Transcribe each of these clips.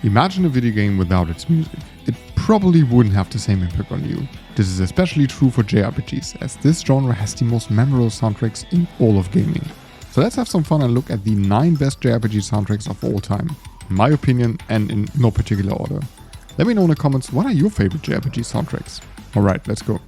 Imagine a video game without its music. It probably wouldn't have the same impact on you. This is especially true for JRPGs, as this genre has the most memorable soundtracks in all of gaming. So let's have some fun and look at the 9 best JRPG soundtracks of all time, in my opinion and in no particular order. Let me know in the comments, what are your favorite JRPG soundtracks? Alright, let's go.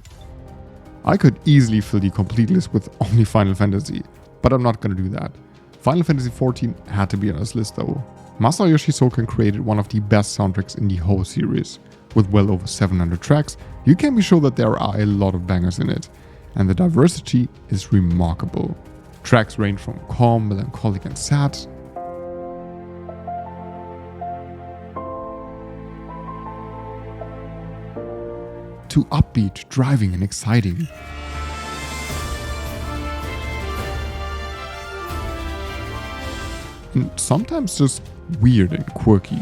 I could easily fill the complete list with only Final Fantasy, but I'm not gonna do that. Final Fantasy XIV had to be on this list though. Masayoshi Soken created one of the best soundtracks in the whole series. With well over 700 tracks, you can be sure that there are a lot of bangers in it, and the diversity is remarkable. Tracks range from calm, melancholic and sad, to upbeat, driving and exciting. And sometimes just weird and quirky.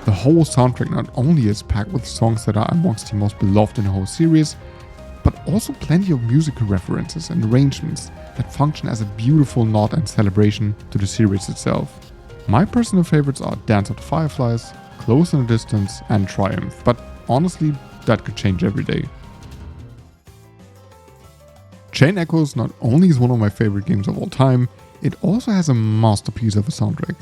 The whole soundtrack not only is packed with songs that are amongst the most beloved in the whole series, but also plenty of musical references and arrangements that function as a beautiful nod and celebration to the series itself. My personal favorites are Dance of the Fireflies, Close in the Distance and Triumph, but honestly that could change every day. Chain Echoes not only is one of my favorite games of all time, it also has a masterpiece of a soundtrack.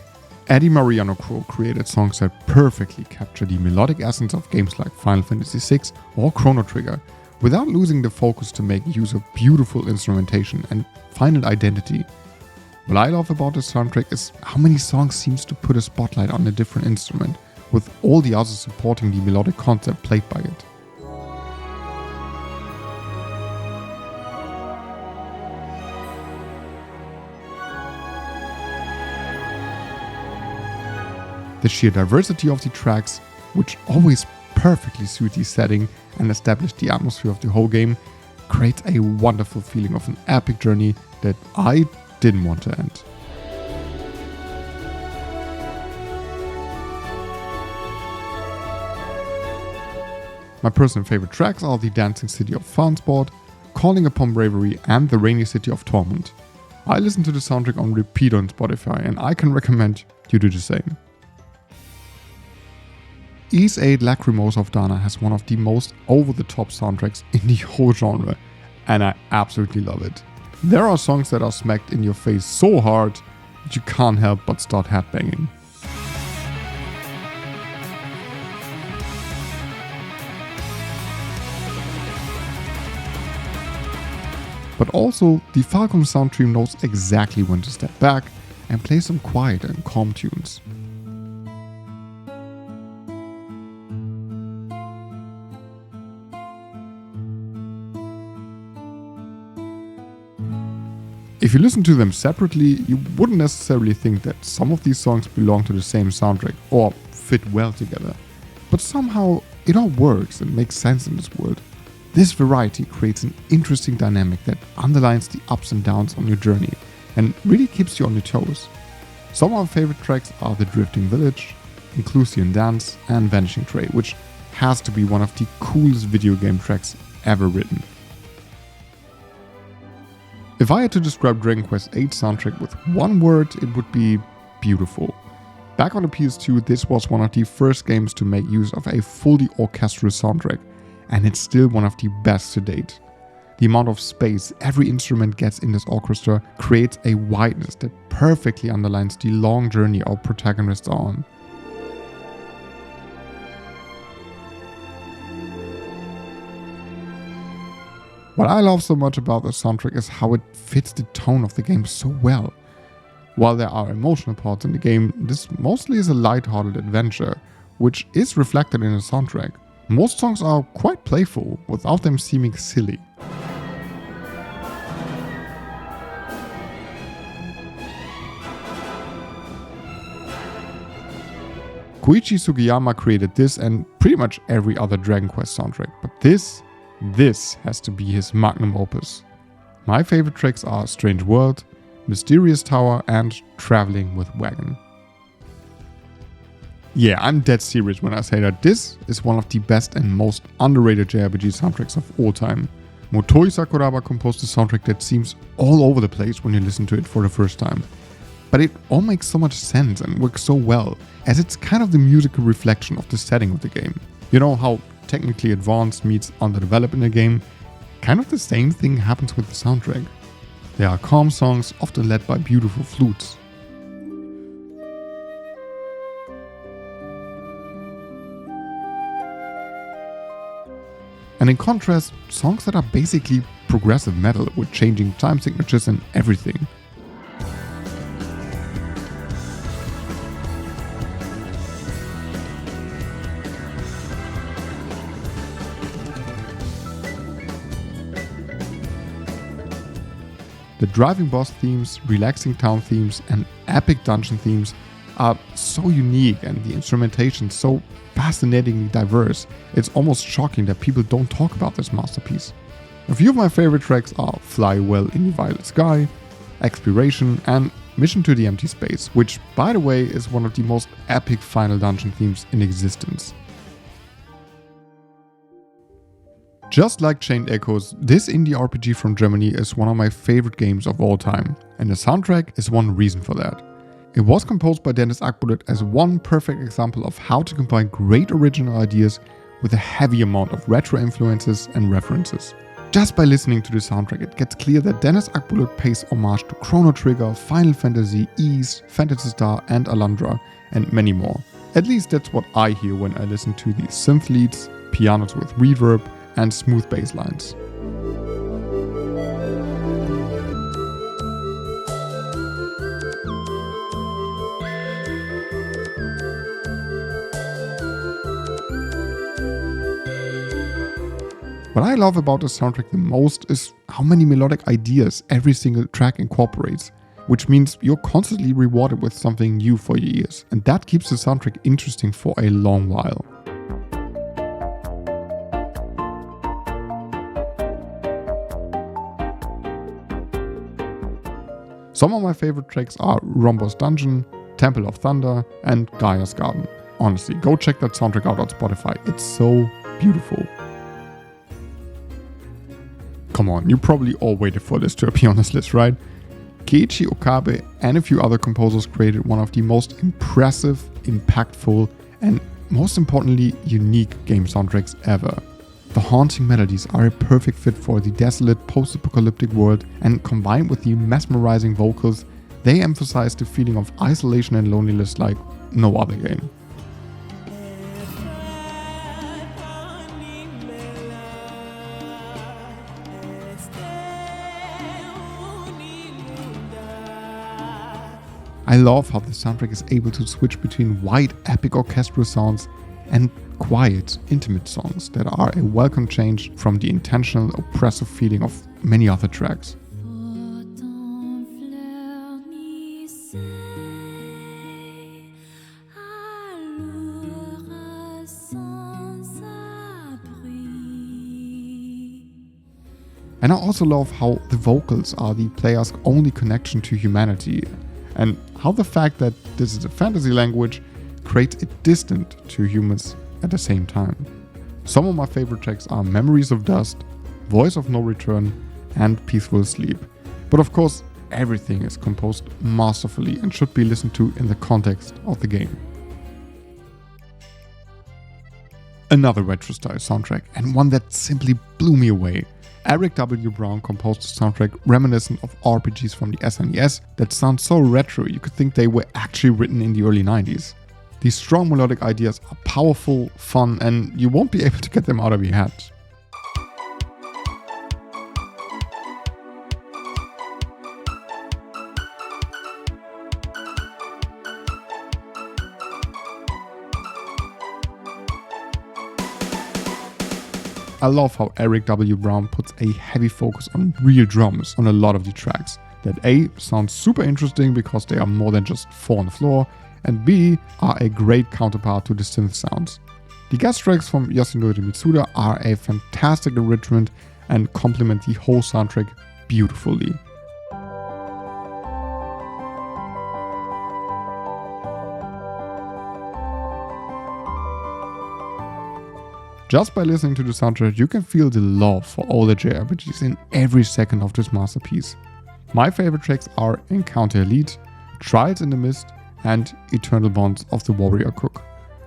Eddie Mariano Crowe created songs that perfectly capture the melodic essence of games like Final Fantasy VI or Chrono Trigger, without losing the focus to make use of beautiful instrumentation and final identity. What I love about this soundtrack is how many songs seems to put a spotlight on a different instrument, with all the others supporting the melodic concept played by it. The sheer diversity of the tracks, which always perfectly suit the setting and establish the atmosphere of the whole game, creates a wonderful feeling of an epic journey that I didn't want to end. My personal favorite tracks are the Dancing City of Farnsbord, Calling Upon Bravery and The Rainy City of Torment. I listen to the soundtrack on repeat on Spotify and I can recommend you do the same. Ys 8 Lacrimose of Dana has one of the most over-the-top soundtracks in the whole genre, and I absolutely love it. There are songs that are smacked in your face so hard that you can't help but start headbanging. But also, the Falcom sound team knows exactly when to step back and play some quiet and calm tunes. If you listen to them separately, you wouldn't necessarily think that some of these songs belong to the same soundtrack or fit well together. But somehow it all works and makes sense in this world. This variety creates an interesting dynamic that underlines the ups and downs on your journey and really keeps you on your toes. Some of my favorite tracks are The Drifting Village, Inclusian Dance and Vanishing Tray, which has to be one of the coolest video game tracks ever written. If I had to describe Dragon Quest VIII soundtrack with one word, it would be beautiful. Back on the PS2, this was one of the first games to make use of a fully orchestral soundtrack, and it's still one of the best to date. The amount of space every instrument gets in this orchestra creates a wideness that perfectly underlines the long journey our protagonists are on. What I love so much about the soundtrack is how it fits the tone of the game so well. While there are emotional parts in the game, this mostly is a light-hearted adventure, which is reflected in the soundtrack. Most songs are quite playful, without them seeming silly. Koichi Sugiyama created this and pretty much every other Dragon Quest soundtrack, but this has to be his magnum opus. My favorite tracks are Strange World, Mysterious Tower and Traveling with Wagon. Yeah, I'm dead serious when I say that this is one of the best and most underrated JRPG soundtracks of all time. Motoi Sakuraba composed a soundtrack that seems all over the place when you listen to it for the first time. But it all makes so much sense and works so well, as it's kind of the musical reflection of the setting of the game. You know how technically advanced meets underdeveloped in a game? Kind of the same thing happens with the soundtrack. There are calm songs, often led by beautiful flutes. And in contrast, songs that are basically progressive metal with changing time signatures and everything. The driving boss themes, relaxing town themes, and epic dungeon themes are so unique and the instrumentation so fascinatingly diverse, it's almost shocking that people don't talk about this masterpiece. A few of my favorite tracks are Fly Well in the Violet Sky, Expiration, and Mission to the Empty Space, which, by the way, is one of the most epic final dungeon themes in existence. Just like Chained Echoes, this indie RPG from Germany is one of my favorite games of all time, and the soundtrack is one reason for that. It was composed by Dennis Akbulut as one perfect example of how to combine great original ideas with a heavy amount of retro influences and references. Just by listening to the soundtrack, it gets clear that Dennis Akbulut pays homage to Chrono Trigger, Final Fantasy, Ys, Phantasy Star and Alundra, and many more. At least that's what I hear when I listen to these synth leads, pianos with reverb, and smooth bass lines. What I love about the soundtrack the most is how many melodic ideas every single track incorporates, which means you're constantly rewarded with something new for your ears, and that keeps the soundtrack interesting for a long while. Some of my favorite tracks are Rhombus Dungeon, Temple of Thunder, and Gaia's Garden. Honestly, go check that soundtrack out on Spotify, it's so beautiful. Come on, you probably all waited for this to appear on this list, right? Keiichi Okabe and a few other composers created one of the most impressive, impactful, and most importantly, unique game soundtracks ever. The haunting melodies are a perfect fit for the desolate post-apocalyptic world, and combined with the mesmerizing vocals, they emphasize the feeling of isolation and loneliness like no other game. I love how the soundtrack is able to switch between wide, epic orchestral sounds and quiet, intimate songs that are a welcome change from the intentional, oppressive feeling of many other tracks. And I also love how the vocals are the player's only connection to humanity, and how the fact that this is a fantasy language creates it distant to humans at the same time. Some of my favorite tracks are Memories of Dust, Voice of No Return, and Peaceful Sleep. But of course, everything is composed masterfully and should be listened to in the context of the game. Another retro-style soundtrack, and one that simply blew me away. Eric W. Brown composed a soundtrack reminiscent of RPGs from the SNES that sound so retro you could think they were actually written in the early 90s. These strong melodic ideas are powerful, fun, and you won't be able to get them out of your head. I love how Eric W. Brown puts a heavy focus on real drums on a lot of the tracks that A, sound super interesting because they are more than just 4 on the floor, and B, are a great counterpart to the synth sounds. The guest tracks from Yasunori Mitsuda are a fantastic enrichment and complement the whole soundtrack beautifully. Just by listening to the soundtrack, you can feel the love for all the JRPGs in every second of this masterpiece. My favorite tracks are Encounter Elite, Trials in the Mist, and Eternal Bonds of the Warrior Cook.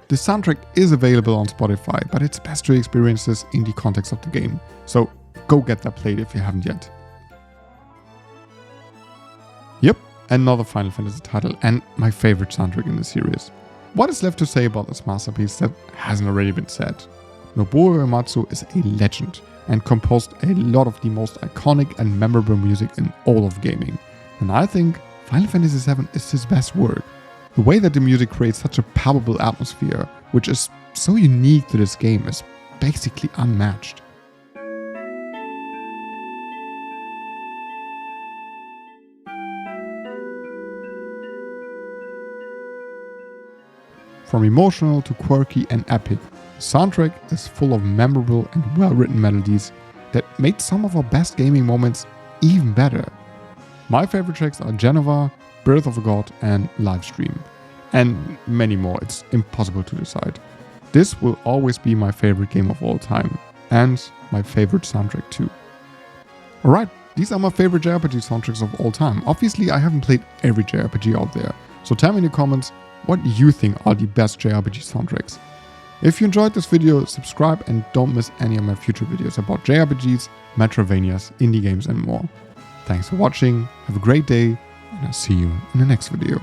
The soundtrack is available on Spotify, but it's best to experience this in the context of the game, so go get that played if you haven't yet. Yep, another Final Fantasy title and my favorite soundtrack in the series. What is left to say about this masterpiece that hasn't already been said? Nobuo Uematsu is a legend and composed a lot of the most iconic and memorable music in all of gaming. And I think Final Fantasy VII is his best work. The way that the music creates such a palpable atmosphere, which is so unique to this game, is basically unmatched. From emotional to quirky and epic, the soundtrack is full of memorable and well-written melodies that made some of our best gaming moments even better. My favorite tracks are Genova, Birth of a God and Livestream, and many more. It's impossible to decide. This will always be my favorite game of all time, and my favorite soundtrack too. Alright, these are my favorite JRPG soundtracks of all time. Obviously I haven't played every JRPG out there, so tell me in the comments what you think are the best JRPG soundtracks. If you enjoyed this video, subscribe and don't miss any of my future videos about JRPGs, Metroidvanias, indie games and more. Thanks for watching, have a great day, and I'll see you in the next video.